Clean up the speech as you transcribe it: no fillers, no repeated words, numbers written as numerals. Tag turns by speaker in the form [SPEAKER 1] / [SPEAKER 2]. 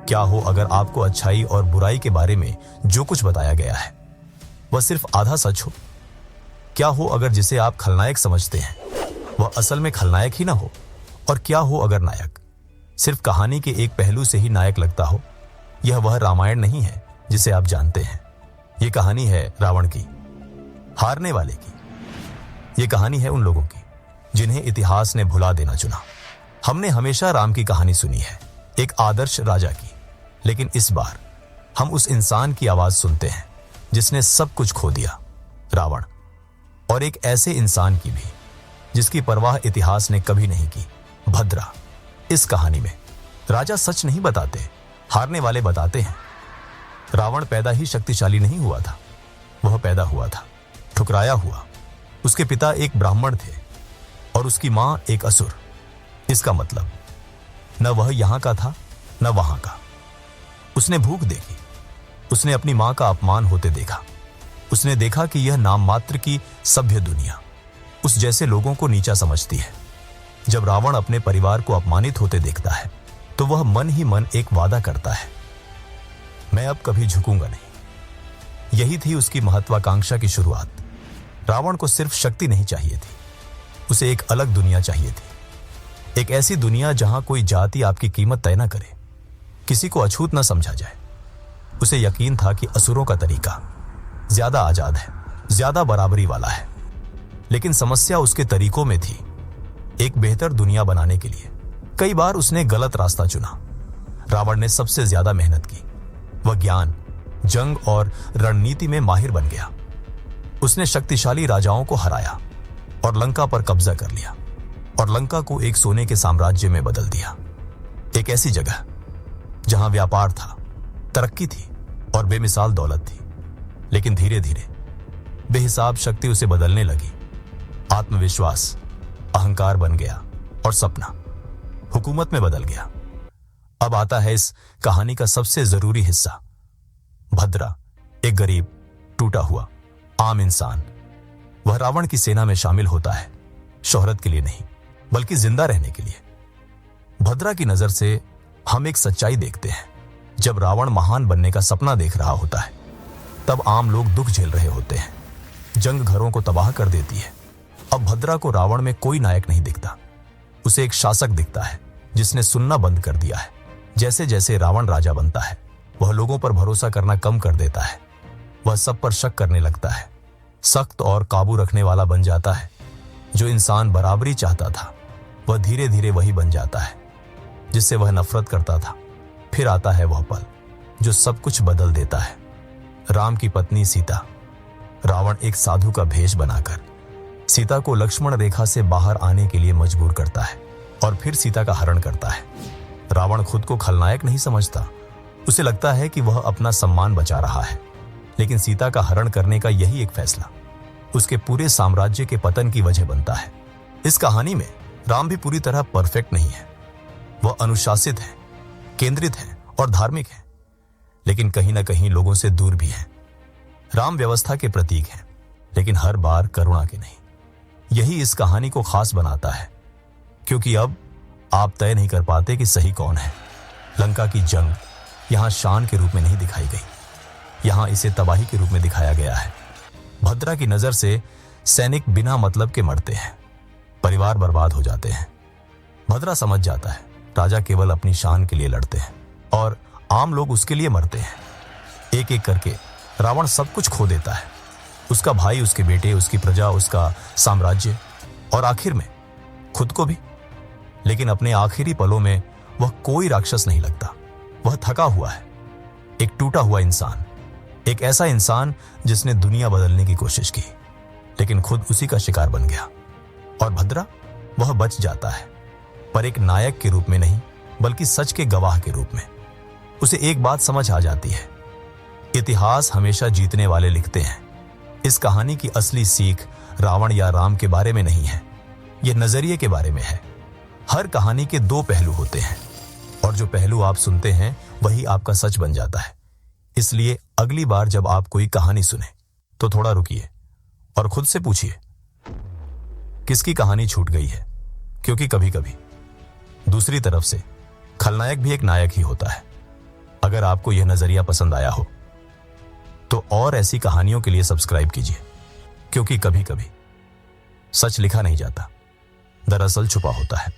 [SPEAKER 1] क्या हो अगर आपको अच्छाई और बुराई के बारे में जो कुछ बताया गया है वह सिर्फ आधा सच हो? क्या हो अगर जिसे आप खलनायक समझते हैं वह असल में खलनायक ही ना हो? और क्या हो अगर नायक सिर्फ कहानी के एक पहलू से ही नायक लगता हो? यह वह रामायण नहीं है जिसे आप जानते हैं। यह कहानी है रावण की, हारने वाले की। यह कहानी है उन लोगों की जिन्हें इतिहास ने भुला देना चुना। हमने हमेशा राम की कहानी सुनी है, एक आदर्श राजा की, लेकिन इस बार हम उस इंसान की आवाज सुनते हैं जिसने सब कुछ खो दिया, रावण। और एक ऐसे इंसान की भी जिसकी परवाह इतिहास ने कभी नहीं की, भद्रा। इस कहानी में राजा सच नहीं बताते, हारने वाले बताते हैं। रावण पैदा ही शक्तिशाली नहीं हुआ था, वह पैदा हुआ था ठुकराया हुआ। उसके पिता एक ब्राह्मण थे और उसकी मां एक असुर। इसका मतलब न वह यहां का था न वहां का। उसने भूख देखी, उसने अपनी मां का अपमान होते देखा, उसने देखा कि यह नाम मात्र की सभ्य दुनिया उस जैसे लोगों को नीचा समझती है। जब रावण अपने परिवार को अपमानित होते देखता है तो वह मन ही मन एक वादा करता है, मैं अब कभी झुकूंगा नहीं। यही थी उसकी महत्वाकांक्षा की शुरुआत। रावण को सिर्फ शक्ति नहीं चाहिए थी, उसे एक अलग दुनिया चाहिए थी। एक ऐसी दुनिया जहां कोई जाति आपकी कीमत तय न करे, किसी को अछूत न समझा जाए। उसे यकीन था कि असुरों का तरीका ज्यादा आजाद है, ज्यादा बराबरी वाला है। लेकिन समस्या उसके तरीकों में थी। एक बेहतर दुनिया बनाने के लिए कई बार उसने गलत रास्ता चुना। रावण ने सबसे ज्यादा मेहनत की। वह ज्ञान, जंग और रणनीति में माहिर बन गया। उसने शक्तिशाली राजाओं को हराया और लंका पर कब्जा कर लिया और लंका को एक सोने के साम्राज्य में बदल दिया। एक ऐसी जगह जहां व्यापार था, तरक्की थी और बेमिसाल दौलत थी। लेकिन धीरे धीरे बेहिसाब शक्ति उसे बदलने लगी। आत्मविश्वास अहंकार बन गया और सपना हुकूमत में बदल गया। अब आता है इस कहानी का सबसे जरूरी हिस्सा। भद्रा एक गरीब, टूटा हुआ आम इंसान। वह रावण की सेना में शामिल होता है, शोहरत के लिए नहीं बल्कि जिंदा रहने के लिए। भद्रा की नजर से हम एक सच्चाई देखते हैं। जब रावण महान बनने का सपना देख रहा होता है तब आम लोग दुख झेल रहे होते हैं। जंग घरों को तबाह कर देती है। अब भद्रा को रावण में कोई नायक नहीं दिखता, उसे एक शासक दिखता है जिसने सुनना बंद कर दिया है। जैसे जैसे रावण राजा बनता है वह लोगों पर भरोसा करना कम कर देता है। वह सब पर शक करने लगता है, सख्त और काबू रखने वाला बन जाता है। जो इंसान बराबरी चाहता था वह धीरे धीरे वही बन जाता है जिससे वह नफरत करता था। फिर आता है वह पल जो सब कुछ बदल देता है। राम की पत्नी सीता। रावण एक साधु का भेष बनाकर सीता को लक्ष्मण रेखा से बाहर आने के लिए मजबूर करता है और फिर सीता का हरण करता है। रावण खुद को खलनायक नहीं समझता, उसे लगता है कि वह अपना सम्मान बचा रहा है। लेकिन सीता का हरण करने का यही एक फैसला उसके पूरे साम्राज्य के पतन की वजह बनता है। इस कहानी में राम भी पूरी तरह परफेक्ट नहीं है। वह अनुशासित है, केंद्रित है और धार्मिक है, लेकिन कहीं ना कहीं लोगों से दूर भी है। राम व्यवस्था के प्रतीक हैं, लेकिन हर बार करुणा के नहीं। यही इस कहानी को खास बनाता है, क्योंकि अब आप तय नहीं कर पाते कि सही कौन है। लंका की जंग यहां शान के रूप में नहीं दिखाई गई, यहां इसे तबाही के रूप में दिखाया गया है। भद्रा की नजर से सैनिक बिना मतलब के मरते हैं, परिवार बर्बाद हो जाते हैं। भद्रा समझ जाता है राजा केवल अपनी शान के लिए लड़ते हैं और आम लोग उसके लिए मरते हैं। एक एक करके रावण सब कुछ खो देता है, उसका भाई, उसके बेटे, उसकी प्रजा, उसका साम्राज्य और आखिर में खुद को भी। लेकिन अपने आखिरी पलों में वह कोई राक्षस नहीं लगता। वह थका हुआ है, एक टूटा हुआ इंसान, एक ऐसा इंसान जिसने दुनिया बदलने की कोशिश की लेकिन खुद उसी का शिकार बन गया। और भद्रा, वह बच जाता है, पर एक नायक के रूप में नहीं बल्कि सच के गवाह के रूप में। उसे एक बात समझ आ जाती है, इतिहास हमेशा जीतने वाले लिखते हैं। इस कहानी की असली सीख रावण या राम के बारे में नहीं है, यह नजरिए के बारे में है। हर कहानी के दो पहलू होते हैं और जो पहलू आप सुनते हैं वही आपका सच बन जाता है। इसलिए अगली बार जब आप कोई कहानी सुने तो थोड़ा रुकिए और खुद से पूछिए किसकी कहानी छूट गई है, क्योंकि कभी कभी दूसरी तरफ से खलनायक भी एक नायक ही होता है। अगर आपको यह नजरिया पसंद आया हो तो और ऐसी कहानियों के लिए सब्सक्राइब कीजिए, क्योंकि कभी कभी सच लिखा नहीं जाता, दरअसल छुपा होता है।